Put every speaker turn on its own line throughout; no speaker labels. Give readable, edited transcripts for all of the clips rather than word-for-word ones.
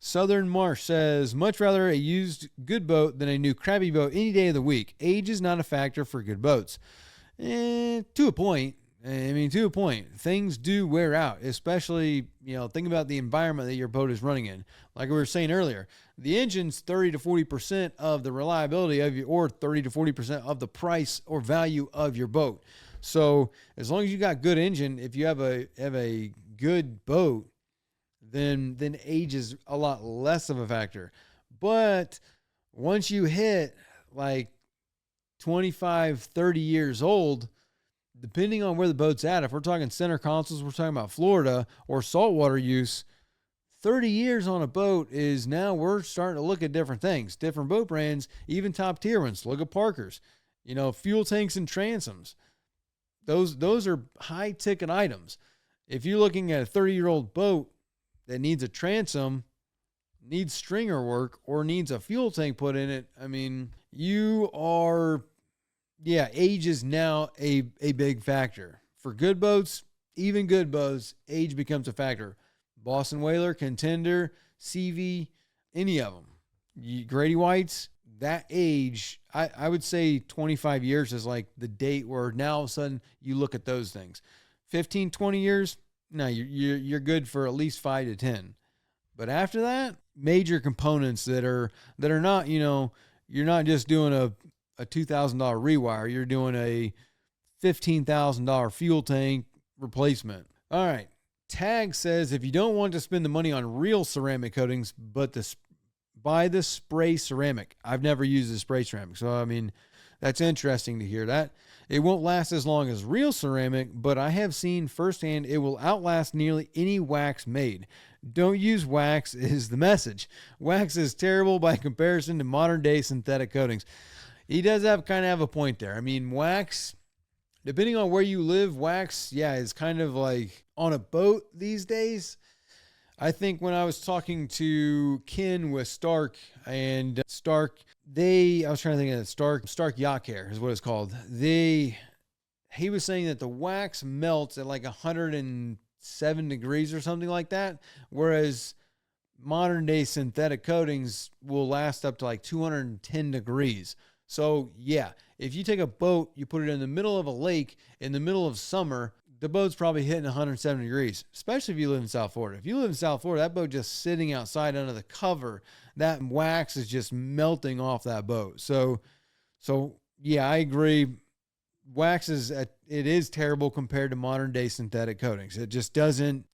Southern Marsh says, much rather a used good boat than a new crappy boat any day of the week. Age is not a factor for good boats. To a point. I mean, to a point. Things do wear out, especially, think about the environment that your boat is running in. Like we were saying earlier, the engine's 30 to 40% of the reliability of your, or 30 to 40% of the price or value of your boat. So as long as you got good engine, if you have a good boat, then age is a lot less of a factor. But once you hit like 25, 30 years old, depending on where the boat's at, if we're talking center consoles, we're talking about Florida or saltwater use, 30 years on a boat is now we're starting to look at different things, different boat brands, even top tier ones. Look at Parker's, fuel tanks and transoms. Those are high ticket items. If you're looking at a 30-year-old boat that needs a transom, needs stringer work, or needs a fuel tank put in it, I mean, age is now a big factor. For good boats, even good boats, age becomes a factor. Boston Whaler, Contender, CV, any of them. Grady Whites, that age, I would say 25 years is like the date where now all of a sudden you look at those things. 15, 20 years, no, you're good for at least 5 to 10. But after that, major components that are not, you're not just doing a $2,000 rewire, you're doing a $15,000 fuel tank replacement. All right. Tag says, if you don't want to spend the money on real ceramic coatings, but buy the spray ceramic. I've never used the spray ceramic. So, I mean, that's interesting to hear that. It won't last as long as real ceramic, but I have seen firsthand it will outlast nearly any wax made. Don't use wax is the message. Wax is terrible by comparison to modern day synthetic coatings. He does have a point there. I mean, wax, depending on where you live, wax, is kind of like on a boat these days. I think when I was talking to Ken with Stark and Stark, I was trying to think of it, Stark Yacht Care is what it's called. He was saying that the wax melts at like 107 degrees or something like that, whereas modern day synthetic coatings will last up to like 210 degrees. So if you take a boat, you put it in the middle of a lake in the middle of summer, the boat's probably hitting 107 degrees, especially if you live in South Florida. If you live in South Florida, that boat just sitting outside under the cover, that wax is just melting off that boat. So I agree. Wax it is terrible compared to modern day synthetic coatings. It just doesn't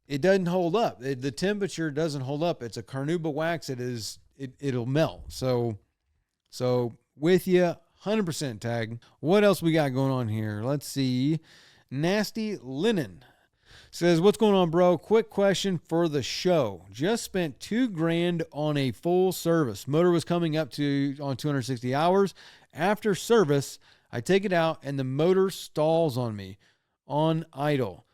hold up. The temperature doesn't hold up. It's a carnauba wax. It'll melt. So with you 100% Tag. What else we got going on here? Let's see. Nasty Linen says, what's going on, bro? Quick question for the show. Just spent $2,000 on a full service. Motor was coming up on 260 hours. After service, I take it out and the motor stalls on me on idle.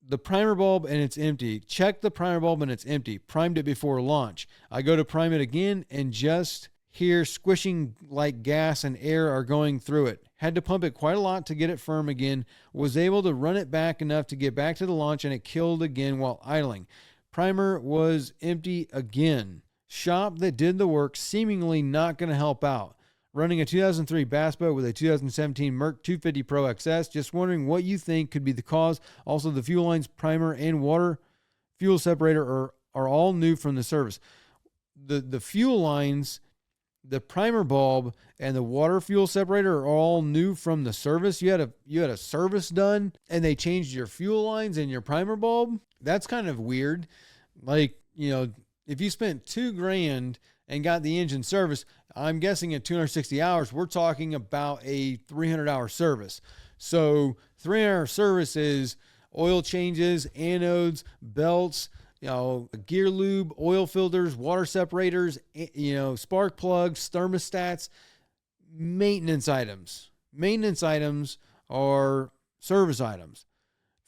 The primer bulb and it's empty. Check the primer bulb and it's empty. Primed it before launch. I go to prime it again and just hear squishing like gas and air are going through it. Had to pump it quite a lot to get it firm again. Was able to run it back enough to get back to the launch and it killed again while idling. Primer was empty again. Shop that did the work seemingly not going to help out. Running a 2003 bass boat with a 2017 Merc 250 Pro XS. Just wondering what you think could be the cause. Also, the fuel lines, primer, and water fuel separator are all new from the service. The fuel lines, the primer bulb, and the water fuel separator are all new from the service. You had a service done and they changed your fuel lines and your primer bulb. That's kind of weird. Like, if you spent $2,000 and got the engine service, I'm guessing at 260 hours, we're talking about a 300-hour service. So 300-hour service is oil changes, anodes, belts, gear lube, oil filters, water separators, spark plugs, thermostats, maintenance items. Maintenance items are service items.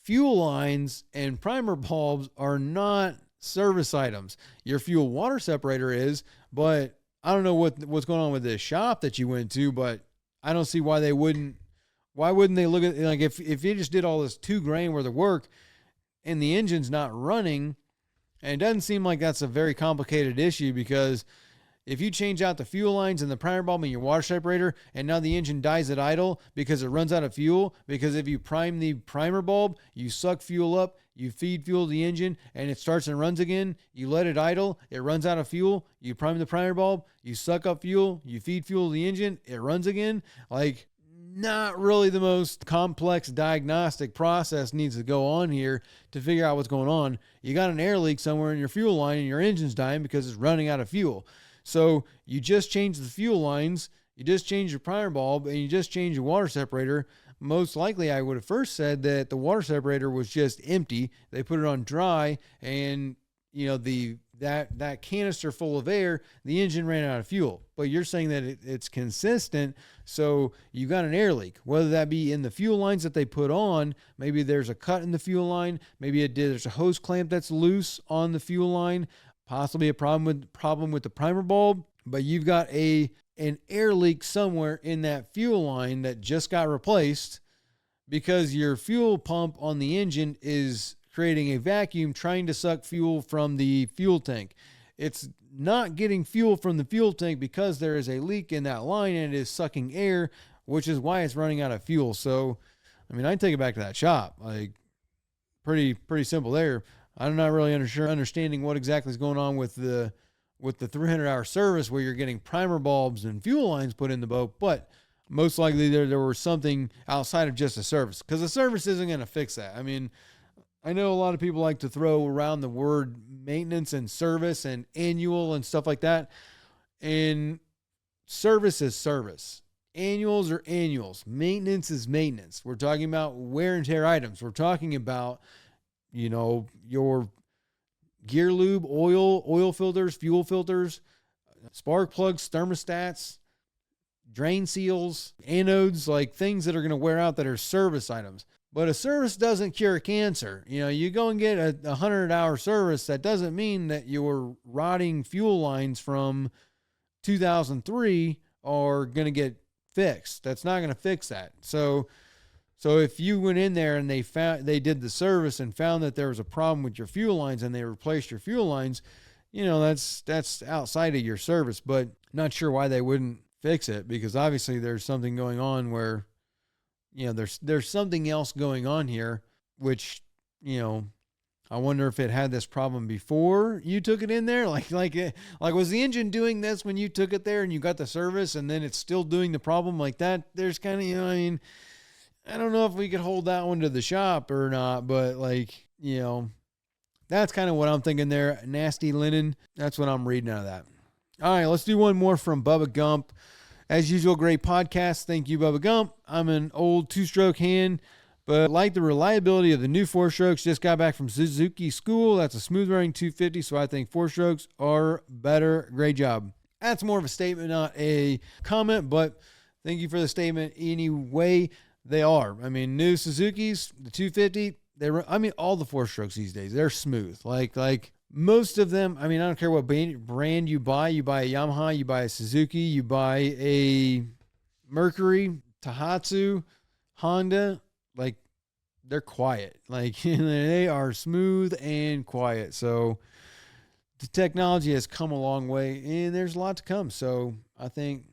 Fuel lines and primer bulbs are not service items. Your fuel water separator is, but I don't know what's going on with this shop that you went to, but I don't see why wouldn't they look at, like, if you just did all this $2,000 worth of work and the engine's not running, And it doesn't seem like that's a very complicated issue, because if you change out the fuel lines and the primer bulb and your water separator, and now the engine dies at idle because it runs out of fuel, because if you prime the primer bulb, you suck fuel up, you feed fuel to the engine, and it starts and runs again, you let it idle, it runs out of fuel, you prime the primer bulb, you suck up fuel, you feed fuel to the engine, it runs again. Like, not really the most complex diagnostic process needs to go on here to figure out what's going on. You got an air leak somewhere in your fuel line and your engine's dying because it's running out of fuel. So you just change the fuel lines, you just change your primer bulb, and you just change your water separator. Most likely, I would have first said that the water separator was just empty. They put it on dry, and that canister full of air, the engine ran out of fuel. But you're saying that it's consistent, so you got an air leak, whether that be in the fuel lines that they put on. Maybe there's a cut in the fuel line, maybe there's a hose clamp that's loose on the fuel line, possibly a problem with the primer bulb. But you've got an air leak somewhere in that fuel line that just got replaced, because your fuel pump on the engine is creating a vacuum trying to suck fuel from the fuel tank. It's not getting fuel from the fuel tank because there is a leak in that line, and it is sucking air, which is why it's running out of fuel. So, I mean, I'd take it back to that shop. Like, pretty simple there. I'm not really understanding what exactly is going on with the 300-hour service where you're getting primer bulbs and fuel lines put in the boat, but most likely there was something outside of just a service, because the service isn't going to fix that. I mean, I know a lot of people like to throw around the word maintenance and service and annual and stuff like that. And service is service. Annuals are annuals. Maintenance is maintenance. We're talking about wear and tear items. We're talking about, your gear lube, oil filters, fuel filters, spark plugs, thermostats, drain seals, anodes, like things that are going to wear out that are service items. But a service doesn't cure cancer. You go and get a 100-hour service. That doesn't mean that your rotting fuel lines from 2003 are going to get fixed. That's not going to fix that. So if you went in there and they did the service and found that there was a problem with your fuel lines and they replaced your fuel lines, that's outside of your service. But not sure why they wouldn't fix it, because obviously there's something going on where, there's something else going on here, which, I wonder if it had this problem before you took it in there. Like was the engine doing this when you took it there and you got the service, and then it's still doing the problem like that? There's kind of, I don't know if we could hold that one to the shop or not, but that's kind of what I'm thinking there. Nasty linen. That's what I'm reading out of that. All right, let's do one more from Bubba Gump. As usual, great podcast. Thank you, Bubba Gump. I'm an old two-stroke hand, but like the reliability of the new four-strokes. Just got back from Suzuki school. That's a smooth-running 250, so I think four-strokes are better. Great job. That's more of a statement, not a comment, but thank you for the statement anyway. They are. I mean, new Suzukis, the 250, all the four-strokes these days, they're smooth. Like most of them, I don't care what brand you buy a Yamaha, you buy a Suzuki, you buy a Mercury, Tohatsu, Honda, like, they're quiet. Like, they are smooth and quiet. So the technology has come a long way, and there's a lot to come. So I think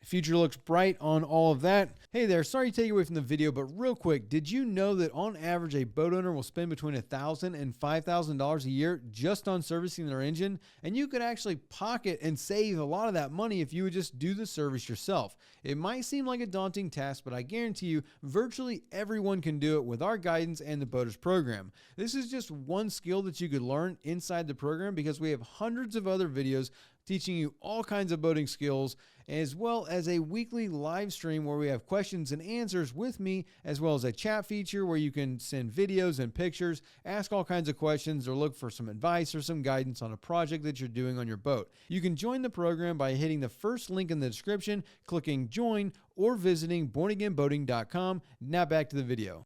the future looks bright on all of that. Hey there, sorry to take you away from the video, but real quick, did you know that on average a boat owner will spend between $1,000 and $5,000 a year just on servicing their engine? And you could actually pocket and save a lot of that money if you would just do the service yourself. It might seem like a daunting task, but I guarantee you virtually everyone can do it with our guidance and the Boaters program. This is just one skill that you could learn inside the program, because we have hundreds of other videos teaching you all kinds of boating skills, as well as a weekly live stream where we have questions and answers with me, as well as a chat feature where you can send videos and pictures, ask all kinds of questions, or look for some advice or some guidance on a project that you're doing on your boat. You can join the program by hitting the first link in the description, clicking join, or visiting bornagainboating.com. Now back to the video.